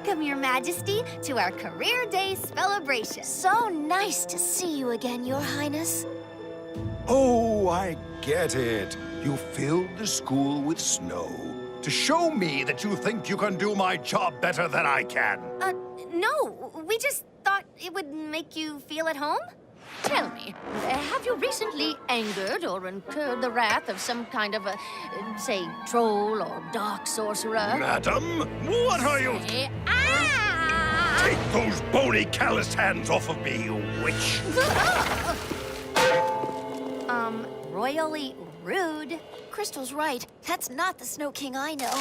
welcome, Your Majesty, to our Career Day celebration. So nice to see you again, Your Highness. Oh, I get it. You filled the school with snow to show me that you think you can do my job better than I can. No, we just thought it would make you feel at home. Tell me, have you recently angered or incurred the wrath of some kind of a, say, troll or dark sorcerer? Madam, what are you... Ah! Take those bony, calloused hands off of me, you witch! Royally rude. Crystal's right. That's not the Snow King I know.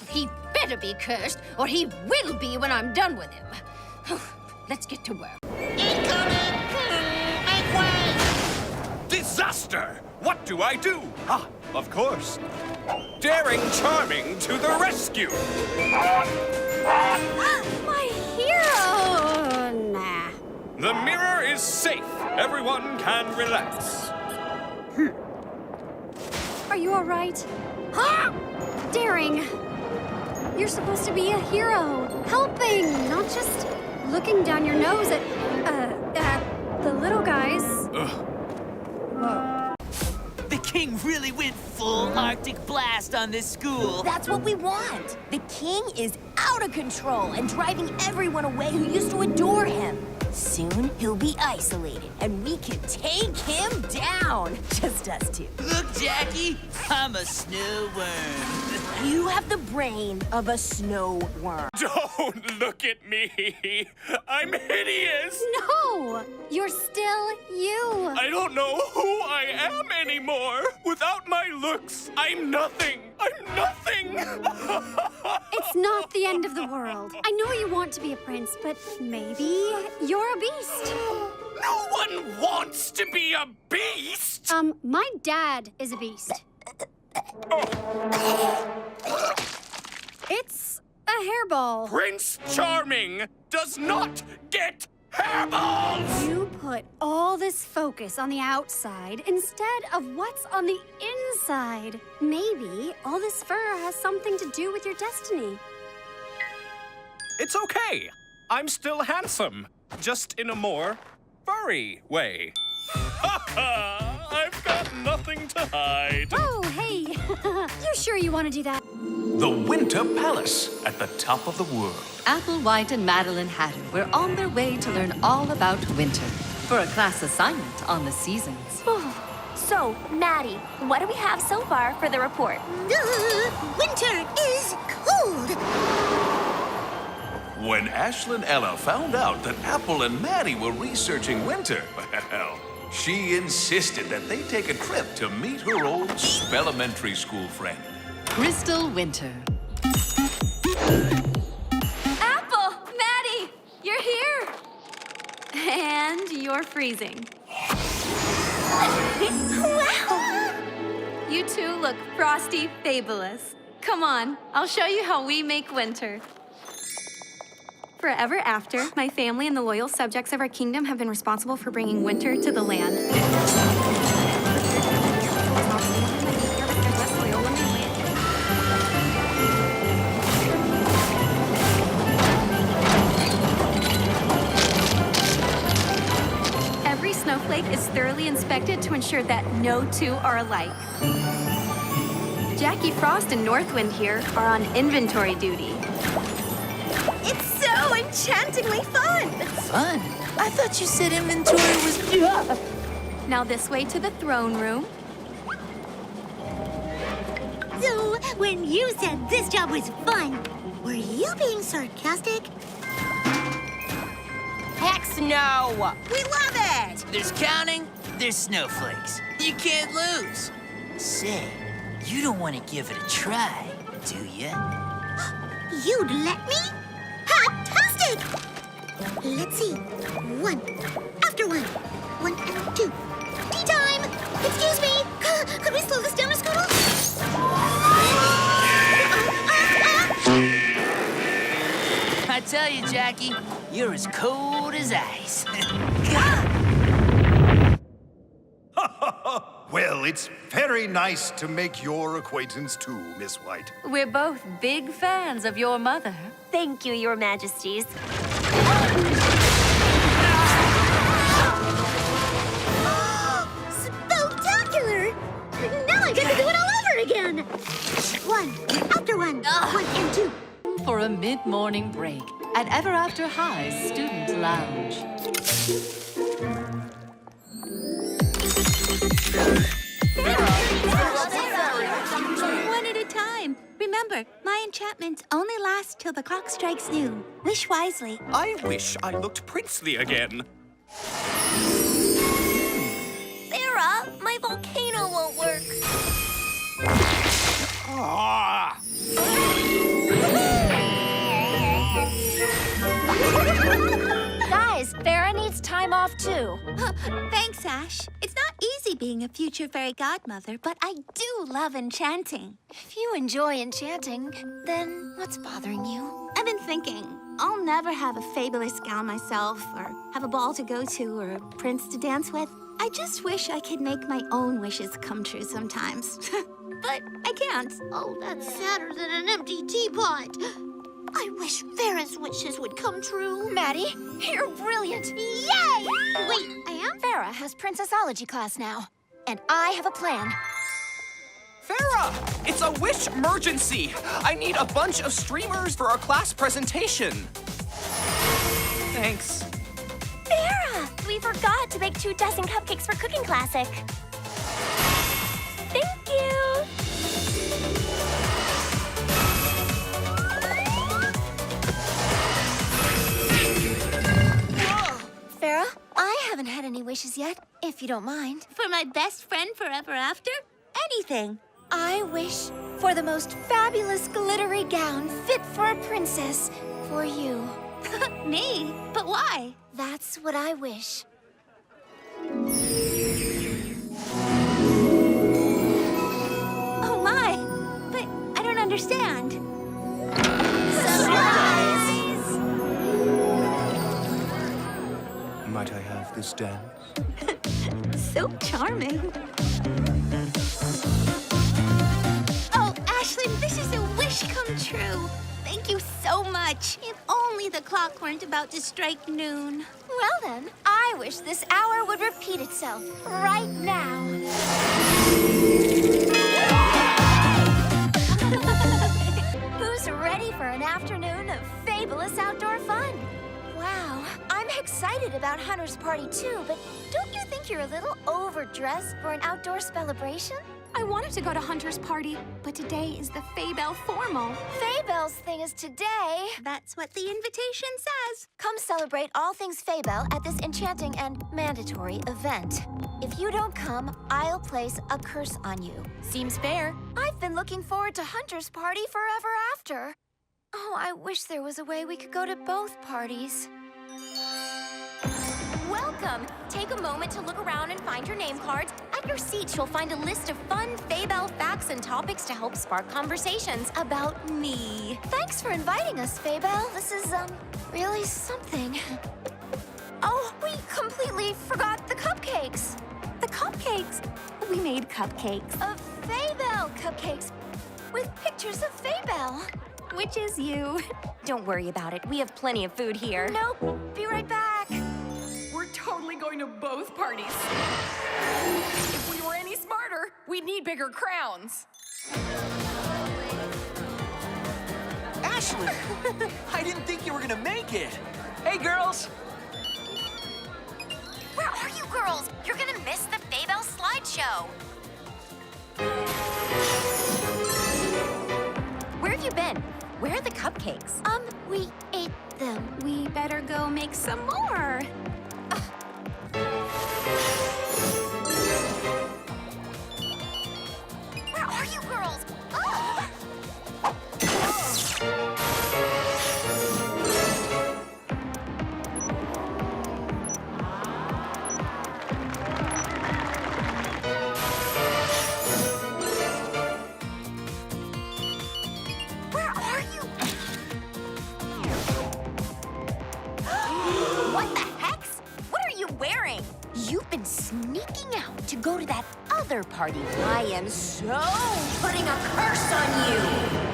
He better be cursed, or he will be when I'm done with him. Let's get to work. Make way! Disaster! What do I do? Ah, of course. Daring Charming to the rescue! My hero! Nah. The mirror is safe. Everyone can relax. Are you all right? Daring! You're supposed to be a hero, helping, not just looking down your nose at the little guys. Whoa. The king really went full Arctic blast on this school. That's what we want. The king is out of control and driving everyone away who used to adore him. Soon, he'll be isolated, and we can take him down. Just us two. Look, Jackie, I'm a snow worm. You have the brain of a snow worm. Don't look at me. I'm hideous. No! You're still you. I don't know who I am anymore. Without my looks, I'm nothing. I'm nothing. It's not the end of the world. I know you want to be a prince, but maybe you're a beast. No one wants to be a beast. My dad is a beast. It's a hairball. Prince Charming does not get hairballs. You put all this focus on the outside instead of what's on the inside. Maybe all this fur has something to do with your destiny. It's okay. I'm still handsome, just in a more furry way. Ha ha! I've got nothing to hide. Oh, hey. You sure you want to do that? The Winter Palace at the top of the world. Applewhite and Madeline Hatter were on their way to learn all about winter for a class assignment on the seasons. So, Maddie, what do we have so far for the report? Winter is cold. When Ashley and Ella found out that Apple and Maddie were researching winter, well, she insisted that they take a trip to meet her old spellementary school friend. Crystal Winter. Apple! Maddie! You're here! And you're freezing. Wow! You two look frosty fabulous. Come on, I'll show you how we make winter. Forever after, my family and the loyal subjects of our kingdom have been responsible for bringing winter to the land. Every snowflake is thoroughly inspected to ensure that no two are alike. Jackie Frost and Northwind here are on inventory duty. It's so enchantingly fun. Fun? I thought you said inventory was... Now this way to the throne room. So, when you said this job was fun, were you being sarcastic? Heck no! We love it! There's counting, there's snowflakes. You can't lose. Say, you don't want to give it a try, do you? You'd let me? Fantastic! Let's see. One. After one. 1 and 2. Tea time! Excuse me! Could we slow this down a scoodle? I tell you, Jackie, you're as cold as ice. Well, it's very nice to make your acquaintance too, Miss White. We're both big fans of your mother. Thank you, Your Majesties. Spectacular! Now I get to do it all over again! One, after one, one and two. For a mid-morning break at Ever After High's Student Lounge. One at a time. Remember, my enchantments only last till the clock strikes noon. Wish wisely. I wish I looked princely again. Sarah, my volcano won't work. Ah! Guys, Farah needs time off too. Thanks, Ash. It's not easy being a future fairy godmother, but I do love enchanting. If you enjoy enchanting, then what's bothering you? I've been thinking, I'll never have a fabulous gown myself, or have a ball to go to, or a prince to dance with. I just wish I could make my own wishes come true sometimes. But I can't. Oh, that's sadder than an empty teapot. I wish Farah's wishes would come true. Maddie, you're brilliant. Yay! Wait, I am? Farah has Princessology class now, and I have a plan. Farah! It's a wish emergency! I need a bunch of streamers for our class presentation. Thanks. Sarah, we forgot to bake 24 cupcakes for Cooking Classic. Thank you. Farah, I haven't had any wishes yet, if you don't mind. For my best friend forever after? Anything. I wish for the most fabulous glittery gown fit for a princess for you. Me? But why? That's what I wish. Oh my! But I don't understand. Might I have this dance? So charming. Oh, Ashlyn, this is a wish come true. Thank you so much. If only the clock weren't about to strike noon. Well then, I wish this hour would repeat itself right now. Who's ready for an afternoon of fabulous outdoor fun? Wow, I'm excited about Hunter's Party too, but don't you think you're a little overdressed for an outdoor celebration? I wanted to go to Hunter's Party, but today is the Feybelle Formal. Feybelle's thing is today. That's what the invitation says. Come celebrate all things Feybelle at this enchanting and mandatory event. If you don't come, I'll place a curse on you. Seems fair. I've been looking forward to Hunter's Party forever after. Oh, I wish there was a way we could go to both parties. Welcome! Take a moment to look around and find your name cards. At your seats, you'll find a list of fun Feybelle facts and topics to help spark conversations about me. Thanks for inviting us, Feybelle. This is, really something. Oh, we completely forgot the cupcakes. The cupcakes. We made cupcakes. Feybelle cupcakes with pictures of Feybelle. Which is you. Don't worry about it. We have plenty of food here. Nope. Be right back. We're totally going to both parties. If we were any smarter, we'd need bigger crowns. Ashlyn! I didn't think you were gonna make it. Hey, girls! Where are you girls? You're gonna miss the Feybelle slideshow. Where have you been? Where are the cupcakes? We ate them. We better go make some more. Where are you girls? Where are you? What the heck? ¬ other party. I am so putting a curse on you!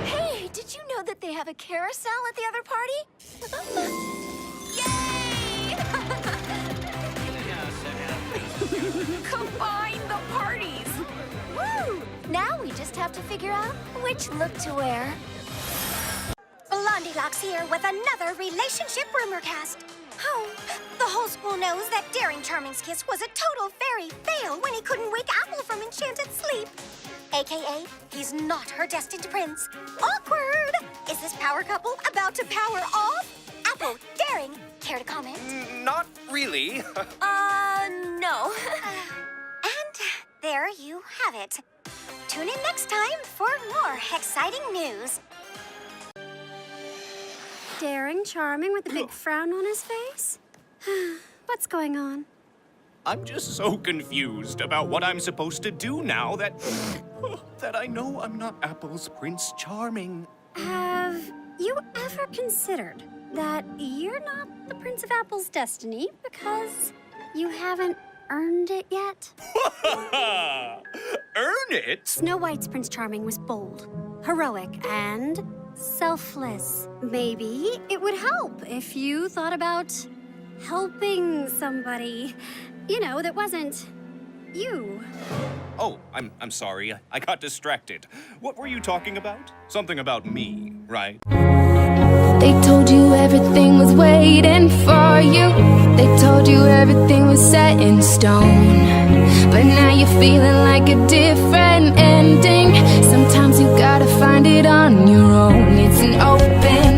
Hey, did you know that they have a carousel at the other party? Yay! Combine the parties! Woo! Now we just have to figure out which look to wear. Blondie here with another relationship rumor cast. Oh, the whole school knows that Daring Charming's kiss was a total fairy fail when he couldn't wake Apple from enchanted sleep. AKA, he's not her destined prince. Awkward! Is this power couple about to power off? Apple, Daring, care to comment? Not really. No. And there you have it. Tune in next time for more exciting news. Daring, charming, with a big frown on his face? What's going on? I'm just so confused about what I'm supposed to do now that I know I'm not Apple's Prince Charming. Have you ever considered that you're not the Prince of Apple's destiny because you haven't earned it yet? Earn it? Snow White's Prince Charming was bold, heroic, and selfless. Maybe it would help if you thought about helping somebody, you know, that wasn't you. Oh, I'm sorry. I got distracted. What were you talking about? Something about me, right? They told you everything was waiting for you. They told you everything was set in stone. But now you're feeling like a different ending. Sometimes you gotta find it on your own. It's an open